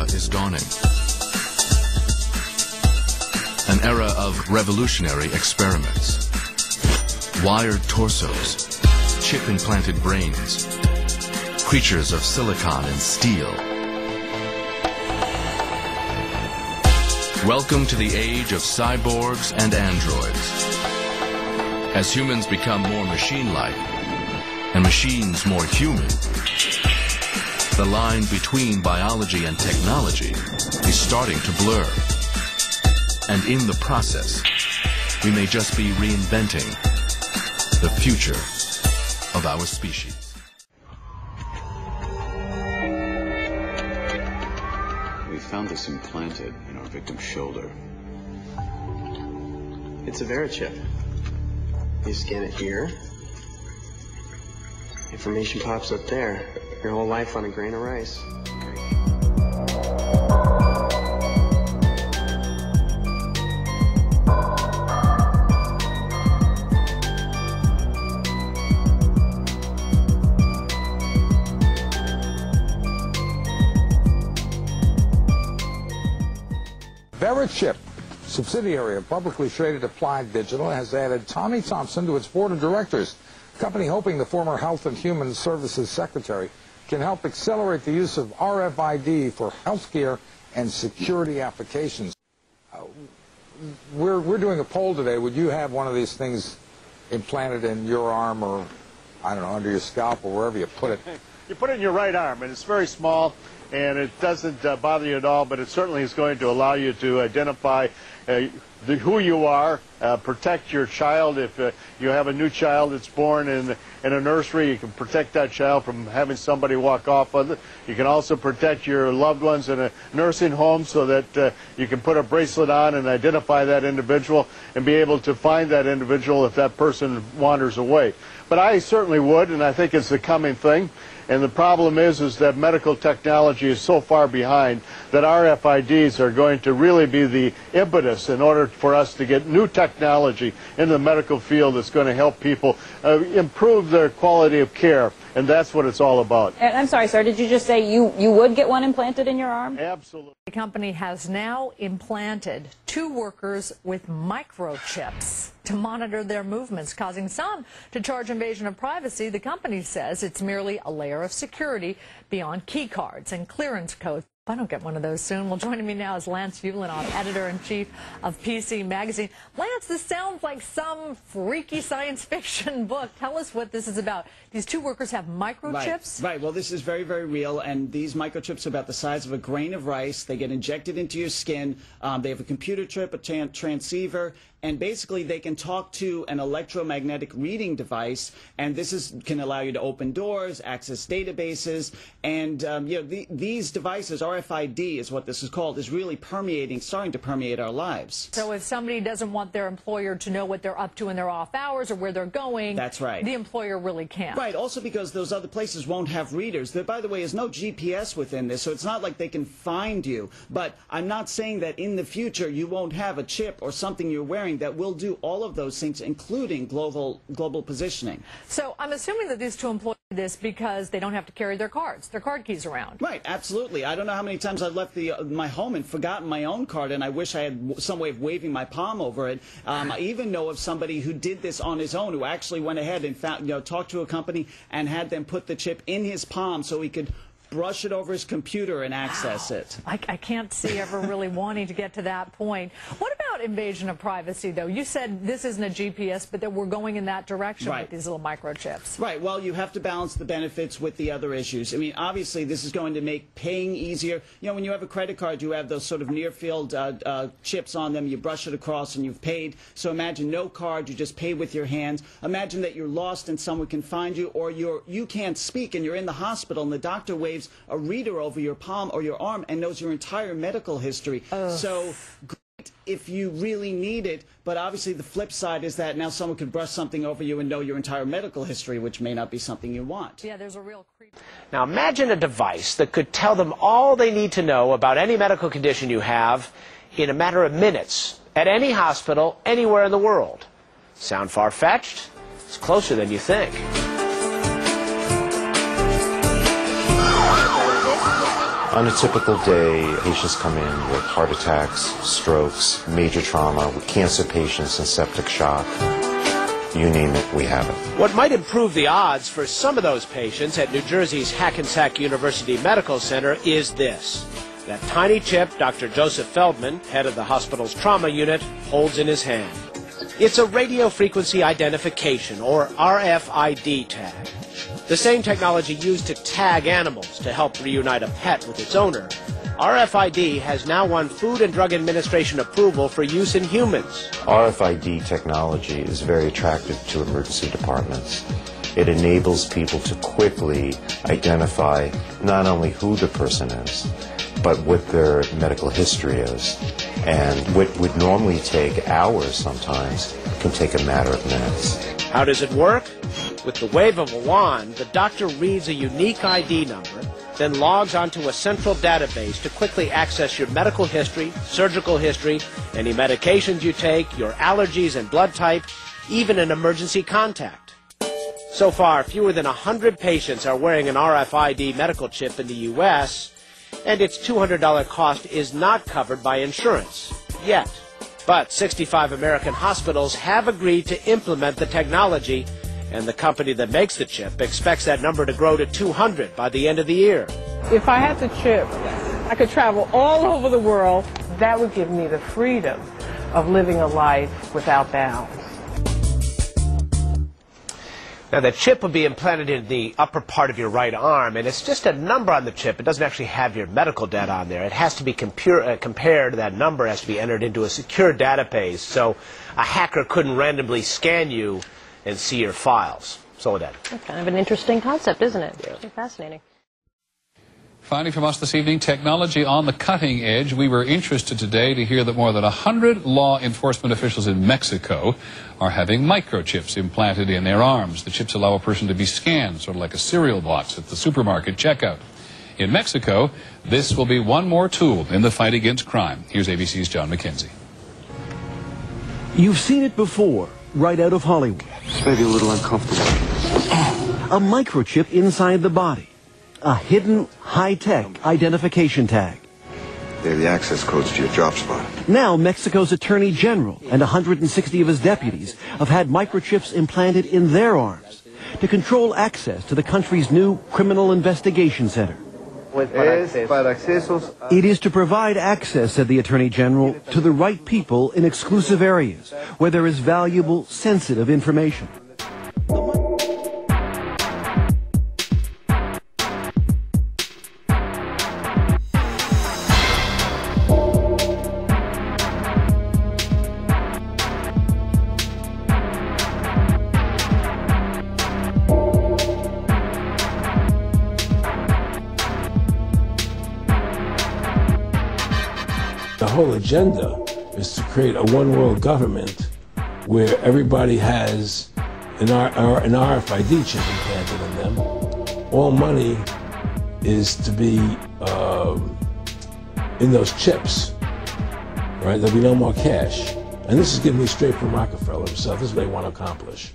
era is dawning. An era of revolutionary experiments. Wired torsos, chip-implanted brains, creatures of silicon and steel. Welcome to the age of cyborgs and androids. As humans become more machine-like, and machines more human, the line between biology and technology is starting to blur. And in the process, we may just be reinventing the future of our species. We found this implanted in our victim's shoulder. It's a Verichip. You scan it here. Information pops up there. Your whole life on a grain of rice. Microchips, subsidiary of publicly traded Applied Digital, has added Tommy Thompson to its board of directors. The company hoping the former Health and Human Services Secretary can help accelerate the use of RFID for healthcare and security applications. We're doing a poll today. Would you have one of these things implanted in your arm or, I don't know, under your scalp or wherever you put it? You put it in your right arm, and it's very small, and it doesn't bother you at all, but it certainly is going to allow you to identify who you are, protect your child. If you have a new child that's born in a nursery, you can protect that child from having somebody walk off with it. You can also protect your loved ones in a nursing home so that you can put a bracelet on and identify that individual and be able to find that individual if that person wanders away. But I certainly would, and I think it's the coming thing. And the problem is that medical technology is so far behind that RFIDs are going to really be the impetus in order for us to get new technology in the medical field that's going to help people improve their quality of care. And that's what it's all about. And I'm sorry, sir, did you just say you would get one implanted in your arm? Absolutely. The company has now implanted 2 workers with microchips to monitor their movements, causing some to charge invasion of privacy. The company says it's merely a layer of security beyond key cards and clearance codes. I don't get one of those soon. Well, joining me now is Lance Ulanoff, editor-in-chief of PC Magazine. Lance, this sounds like some freaky science fiction book. Tell us what this is about. These 2 workers have microchips? Right. Well, this is very, very real, and these microchips are about the size of a grain of rice. They get injected into your skin. They have a computer chip, a transceiver, and basically they can talk to an electromagnetic reading device, and this can allow you to open doors, access databases, and you know, these devices, RFID is what this is called, is really starting to permeate our lives. So if somebody doesn't want their employer to know what they're up to in their off hours or where they're going, that's right, the employer really can't. Right, also because those other places won't have readers. There, by the way, is no GPS within this, so it's not like they can find you. But I'm not saying that in the future you won't have a chip or something you're wearing that will do all of those things, including global positioning. So I'm assuming that these 2 employees do this because they don't have to carry their card keys around. Right, absolutely. I don't know how many times I've left my home and forgotten my own card, and I wish I had some way of waving my palm over it. I even know of somebody who did this on his own, who actually went ahead and talked to a company and had them put the chip in his palm so he could brush it over his computer and access it. I can't see ever really wanting to get to that point. What about invasion of privacy, though? You said this isn't a GPS, but that we're going in that direction with these little microchips. Right. Well, you have to balance the benefits with the other issues. I mean, obviously, this is going to make paying easier. You know, when you have a credit card, you have those sort of near-field chips on them. You brush it across and you've paid. So imagine no card. You just pay with your hands. Imagine that you're lost and someone can find you, or you can't speak and you're in the hospital and the doctor waves a reader over your palm or your arm and knows your entire medical history. So great if you really need it, but obviously the flip side is that now someone could brush something over you and know your entire medical history, which may not be something you want. Yeah, there's a real creep. Now imagine a device that could tell them all they need to know about any medical condition you have in a matter of minutes at any hospital anywhere in the world. Sound far-fetched? It's closer than you think. On a typical day, patients come in with heart attacks, strokes, major trauma, with cancer patients and septic shock. You name it, we have it. What might improve the odds for some of those patients at New Jersey's Hackensack University Medical Center is this. That tiny chip Dr. Joseph Feldman, head of the hospital's trauma unit, holds in his hand. It's a radio frequency identification, or RFID tag. The same technology used to tag animals to help reunite a pet with its owner. RFID has now won Food and Drug Administration approval for use in humans. RFID technology is very attractive to emergency departments. It enables people to quickly identify not only who the person is, but what their medical history is. And what would normally take hours sometimes can take a matter of minutes. How does it work? With the wave of a wand, the doctor reads a unique ID number, then logs onto a central database to quickly access your medical history, surgical history, any medications you take, your allergies and blood type, even an emergency contact. So far, fewer than 100 patients are wearing an RFID medical chip in the U.S., and its $200 cost is not covered by insurance, yet. But 65 American hospitals have agreed to implement the technology, and the company that makes the chip expects that number to grow to 200 by the end of the year. If I had the chip, I could travel all over the world. That would give me the freedom of living a life without bounds. Now, the chip will be implanted in the upper part of your right arm, and it's just a number on the chip. It doesn't actually have your medical data on there. It has to be compared. That number has to be entered into a secure database, so a hacker couldn't randomly scan you and see your files. So that. That's kind of an interesting concept, isn't it? Yeah. Fascinating. Finally from us this evening, technology on the cutting edge. We were interested today to hear that more than 100 law enforcement officials in Mexico are having microchips implanted in their arms. The chips allow a person to be scanned, sort of like a cereal box at the supermarket checkout. In Mexico, this will be one more tool in the fight against crime. Here's ABC's John McKenzie. You've seen it before, right out of Hollywood. It's maybe a little uncomfortable. A microchip inside the body. A hidden, high-tech identification tag. They're the access codes to your job spot. Now, Mexico's Attorney General and 160 of his deputies have had microchips implanted in their arms to control access to the country's new Criminal Investigation Center. It is to provide access, said the Attorney General, to the right people in exclusive areas where there is valuable, sensitive information. The whole agenda is to create a one-world government where everybody has an RFID chip implanted in them. All money is to be in those chips, right? There'll be no more cash. And this is giving me straight from Rockefeller himself. This is what they want to accomplish.